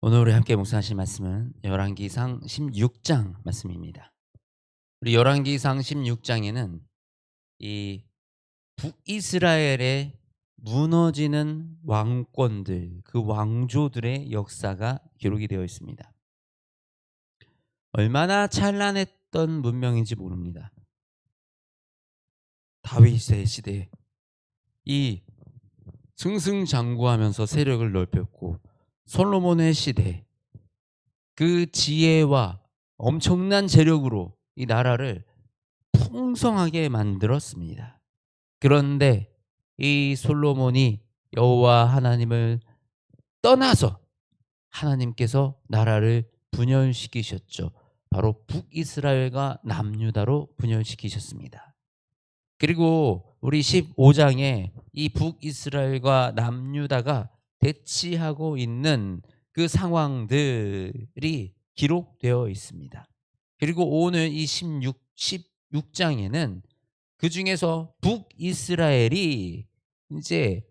오늘 우리 함께 묵상하실 말씀은 열왕기상 16장 말씀입니다. 우리 열왕기상 16장에는 이 북이스라엘의 무너지는 왕권들, 그 왕조들의 역사가 기록이 되어 있습니다. 얼마나 찬란했던 문명인지 모릅니다. 다윗의 시대에 이 승승장구하면서 세력을 넓혔고, 솔로몬의 시대 그 지혜와 엄청난 재력으로 이 나라를 풍성하게 만들었습니다. 그런데 이 솔로몬이 여호와 하나님을 떠나서 하나님께서 나라를 분열시키셨죠. 바로 북이스라엘과 남유다로 분열시키셨습니다. 그리고 우리 15장에 이 북이스라엘과 남유다가 대치하고 있는 그 상황들이 기록되어 있습니다. 그리고 오늘 이 16장에는 그 중에서 북이스라엘이 이제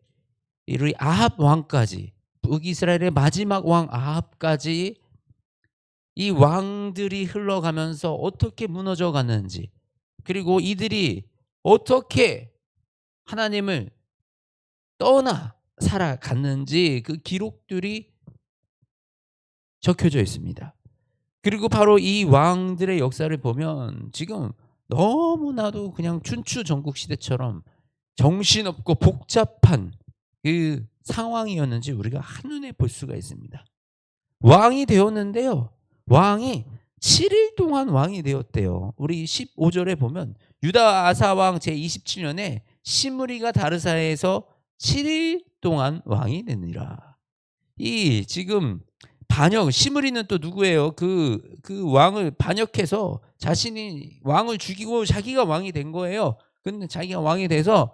이 아합 왕까지, 북이스라엘의 마지막 왕 아합까지 이 왕들이 흘러가면서 어떻게 무너져 갔는지, 그리고 이들이 어떻게 하나님을 떠나 살아갔는지 그 기록들이 적혀져 있습니다. 그리고 바로 이 왕들의 역사를 보면 지금 너무나도 그냥 춘추 전국시대처럼 정신없고 복잡한 그 상황이었는지 우리가 한눈에 볼 수가 있습니다. 왕이 되었는데요, 왕이 7일 동안 왕이 되었대요. 우리 15절에 보면 유다 아사왕 제27년에 시므리가 다르사에서 7일 동안 왕이 되니라. 이 지금 반역, 시므리는 또 누구예요? 그 왕을 반역해서 자신이 왕을 죽이고 자기가 왕이 된 거예요. 근데 자기가 왕이 돼서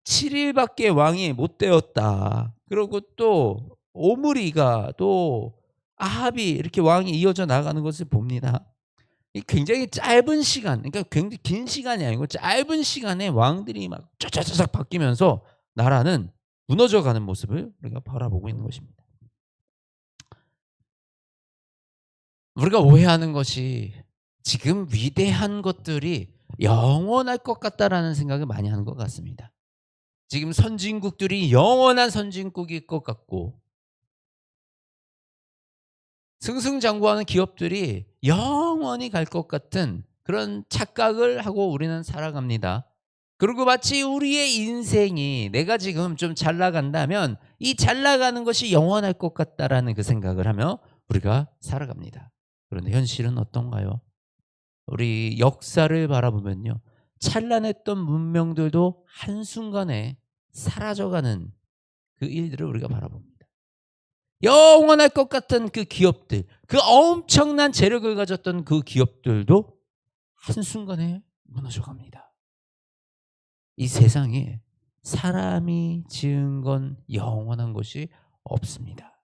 7일밖에 왕이 못 되었다. 그리고 또 오므리가 또 아합이 이렇게 왕이 이어져 나가는 것을 봅니다. 굉장히 짧은 시간, 그러니까 굉장히 긴 시간이 아니고 짧은 시간에 왕들이 막 쫙쫙쫙 바뀌면서 나라는 무너져가는 모습을 우리가 바라보고 있는 것입니다. 우리가 오해하는 것이 지금 위대한 것들이 영원할 것 같다라는 생각을 많이 하는 것 같습니다. 지금 선진국들이 영원한 선진국일 것 같고, 승승장구하는 기업들이 영원히 갈 것 같은 그런 착각을 하고 우리는 살아갑니다. 그리고 마치 우리의 인생이 내가 지금 좀 잘 나간다면 이 잘 나가는 것이 영원할 것 같다라는 그 생각을 하며 우리가 살아갑니다. 그런데 현실은 어떤가요? 우리 역사를 바라보면요, 찬란했던 문명들도 한순간에 사라져가는 그 일들을 우리가 바라봅니다. 영원할 것 같은 그 기업들, 그 엄청난 재력을 가졌던 그 기업들도 한순간에 무너져 갑니다. 이 세상에 사람이 지은 건 영원한 것이 없습니다.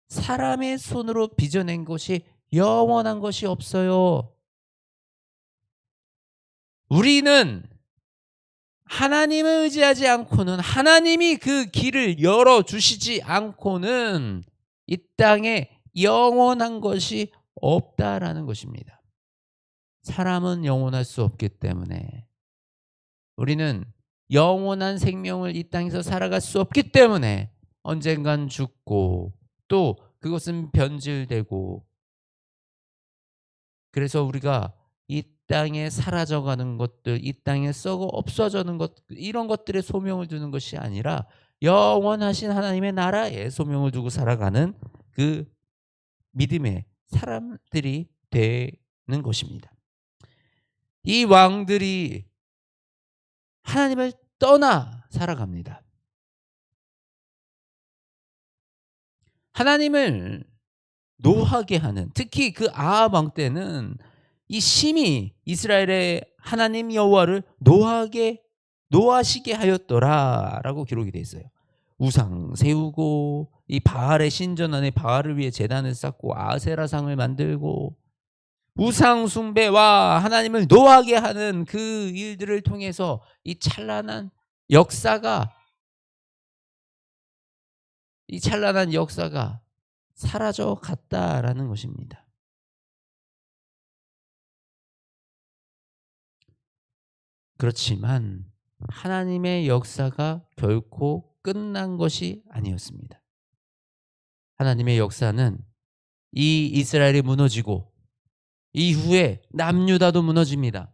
사람의 손으로 빚어낸 것이 영원한 것이 없어요. 우리는 하나님을 의지하지 않고는, 하나님이 그 길을 열어주시지 않고는 이 땅에 영원한 것이 없다라는 것입니다. 사람은 영원할 수 없기 때문에, 우리는 영원한 생명을 이 땅에서 살아갈 수 없기 때문에 언젠간 죽고, 또 그것은 변질되고, 그래서 우리가 이 땅에 사라져가는 것들, 이 땅에 썩어 없어지는 것, 이런 것들에 소명을 두는 것이 아니라 영원하신 하나님의 나라에 소명을 두고 살아가는 그 믿음의 사람들이 되는 것입니다. 이 왕들이 하나님을 떠나 살아갑니다. 하나님을 노하게 하는, 특히 그 아합 왕 때는 이 심히 이스라엘의 하나님 여호와를 노하시게 하였더라라고 기록이 돼 있어요. 우상 세우고, 이 바알의 신전 안에 바알을 위해 제단을 쌓고 아세라상을 만들고, 우상 숭배와 하나님을 노하게 하는 그 일들을 통해서 이 찬란한 역사가 사라져 갔다라는 것입니다. 그렇지만 하나님의 역사가 결코 끝난 것이 아니었습니다. 하나님의 역사는 이 이스라엘이 무너지고 이후에 남유다도 무너집니다.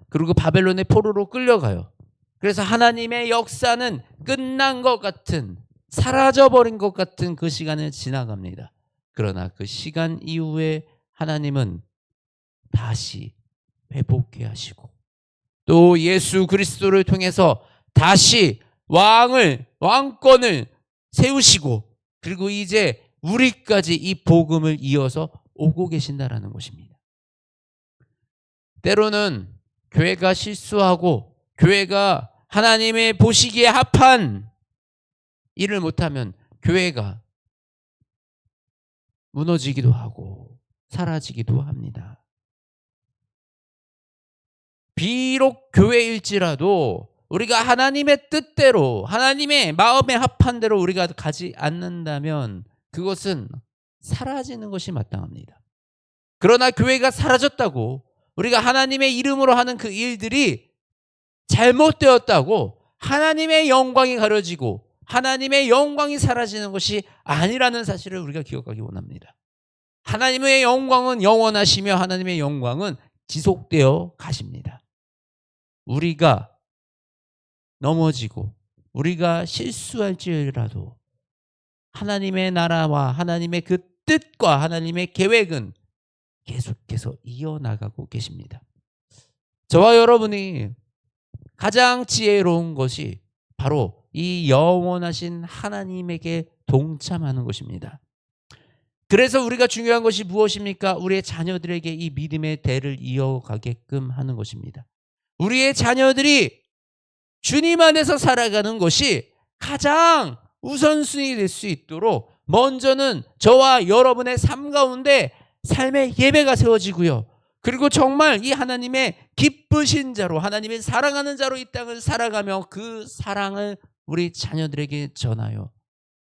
그리고 바벨론의 포로로 끌려가요. 그래서 하나님의 역사는 끝난 것 같은, 사라져버린 것 같은 그 시간을 지나갑니다. 그러나 그 시간 이후에 하나님은 다시 회복케 하시고 또 예수 그리스도를 통해서 다시 왕권을 세우시고 그리고 이제 우리까지 이 복음을 이어서 오고 계신다라는 것입니다. 때로는 교회가 실수하고 교회가 하나님의 보시기에 합한 일을 못하면 교회가 무너지기도 하고 사라지기도 합니다. 비록 교회일지라도 우리가 하나님의 뜻대로 하나님의 마음에 합한 대로 우리가 가지 않는다면 그것은 사라지는 것이 마땅합니다. 그러나 교회가 사라졌다고 우리가 하나님의 이름으로 하는 그 일들이 잘못되었다고 하나님의 영광이 가려지고 하나님의 영광이 사라지는 것이 아니라는 사실을 우리가 기억하기 원합니다. 하나님의 영광은 영원하시며 하나님의 영광은 지속되어 가십니다. 우리가 넘어지고 우리가 실수할지라도 하나님의 나라와 하나님의 그 뜻과 하나님의 계획은 계속해서 이어나가고 계십니다. 저와 여러분이 가장 지혜로운 것이 바로 이 영원하신 하나님에게 동참하는 것입니다. 그래서 우리가 중요한 것이 무엇입니까? 우리의 자녀들에게 이 믿음의 대를 이어가게끔 하는 것입니다. 우리의 자녀들이 주님 안에서 살아가는 것이 가장 우선순위 될 수 있도록 먼저는 저와 여러분의 삶 가운데 삶의 예배가 세워지고요. 그리고 정말 이 하나님의 기쁘신 자로 하나님의 사랑하는 자로 이 땅을 살아가며 그 사랑을 우리 자녀들에게 전하여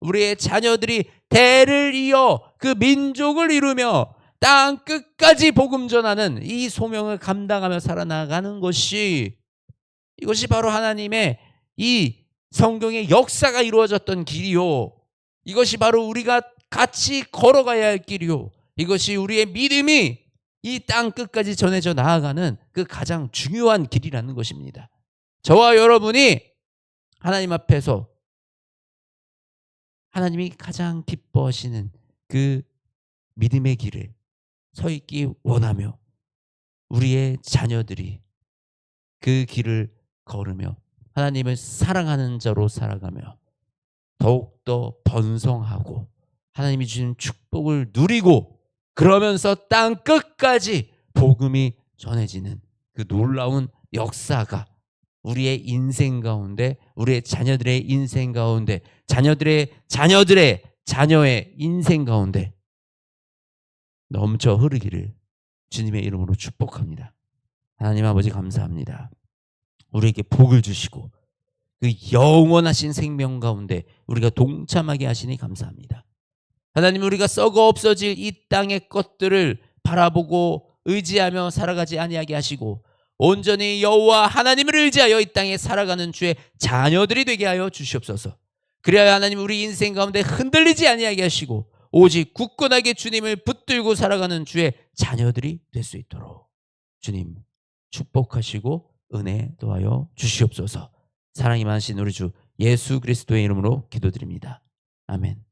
우리의 자녀들이 대를 이어 그 민족을 이루며 땅 끝까지 복음 전하는 이 소명을 감당하며 살아나가는 것이 이것이 바로 하나님의 이 성경의 역사가 이루어졌던 길이요. 이것이 바로 우리가 같이 걸어가야 할 길이요. 이것이 우리의 믿음이 이 땅 끝까지 전해져 나아가는 그 가장 중요한 길이라는 것입니다. 저와 여러분이 하나님 앞에서 하나님이 가장 기뻐하시는 그 믿음의 길에 서 있기 원하며 우리의 자녀들이 그 길을 걸으며 하나님을 사랑하는 자로 살아가며 더욱더 번성하고 하나님이 주신 축복을 누리고 그러면서 땅 끝까지 복음이 전해지는 그 놀라운 역사가 우리의 인생 가운데 우리의 자녀들의 인생 가운데 자녀들의 자녀의 인생 가운데 넘쳐 흐르기를 주님의 이름으로 축복합니다. 하나님 아버지 감사합니다. 우리에게 복을 주시고 그 영원하신 생명 가운데 우리가 동참하게 하시니 감사합니다. 하나님 우리가 썩어 없어질 이 땅의 것들을 바라보고 의지하며 살아가지 아니하게 하시고 온전히 여호와 하나님을 의지하여 이 땅에 살아가는 주의 자녀들이 되게 하여 주시옵소서. 그래야 하나님 우리 인생 가운데 흔들리지 아니하게 하시고 오직 굳건하게 주님을 붙들고 살아가는 주의 자녀들이 될 수 있도록 주님 축복하시고 은혜 더하여 주시옵소서. 사랑이 많으신 우리 주 예수 그리스도의 이름으로 기도드립니다. 아멘.